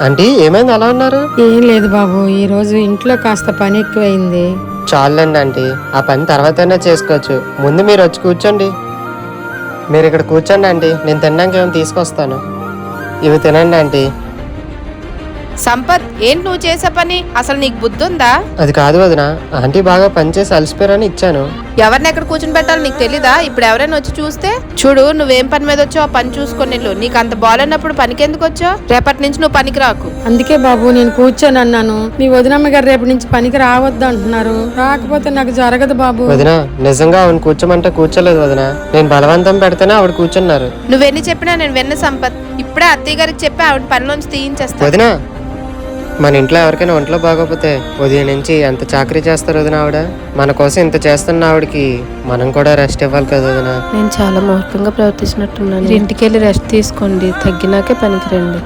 Aunty ఏమైంది అలా ఉన్నారు? ఏం లేదు బాబు, ఈ రోజు ఇంట్లో కాస్త పని ఎక్కువైంది. చాలండి ఆంటీ, ఆ పని తర్వాతైనా చేసుకోవచ్చు. ముందు మీరు వచ్చి కూర్చోండి. మీరు ఇక్కడ కూర్చోండి ఆంటీ, నేను తినడానికి ఏమైనా తీసుకొస్తాను. ఇవి తినండి ఆంటీ. సంపత్, ఏంటి నువ్వు చేసే పని? అసలు నీకు బుద్ధి ఉందా? అది కాదు వదిన, ఆంటీ బాగా పనిచేసి అలసిపోయారని ఇచ్చాను. ఎవరిని ఎక్కడ కూర్చుని పెట్టాలో నీకు తెలీదా? ఇప్పుడు ఎవరైనా వచ్చి చూస్తే చూడు, నువ్వేం పని మీద వచ్చావు ఆ పని చూసుకొని వెళ్ళు. నీకు అంత బాగాలేనప్పుడు పనికి ఎందుకు వచ్చావు? రేపటి నుంచి నువ్వు పనికి రాకు. అందుకే బాబు నేను కూర్చొని అన్నాను. మీ వదినమ్మ గారు రేపటి నుంచి పనికి రావద్దు అంటున్నారు. రాకపోతే నాకు జరగదు బాబు. వదిన, నిజంగా ఆవిడ కూర్చోమంటే కూర్చోలేదు వదిన. నేను బలవంతం పెడితేనే ఆవిడ కూర్చున్నారు. నువ్వెన్ని చెప్పినా నేను విన్న సంపత్. ఇప్పుడే అత్తయ్య గారికి చెప్పి ఆవిడ పనిలోంచి తీయించేస్తా. వదిన, మన ఇంట్లో ఎవరికైనా ఒంట్లో బాగోకపోతే ఉదయం నుంచి ఎంత చాకరీ చేస్తారు వదిన ఆవిడ. మన కోసం ఇంత చేస్తున్న ఆవిడకి మనం కూడా రెస్ట్ ఇవ్వాలి కదా వదిన. నేను చాలా మూర్ఖంగా ప్రవర్తించినట్టున్నాను. ఇంటికి వెళ్ళి రెస్ట్ తీసుకోండి, తగ్గినాకే పనికి రండి.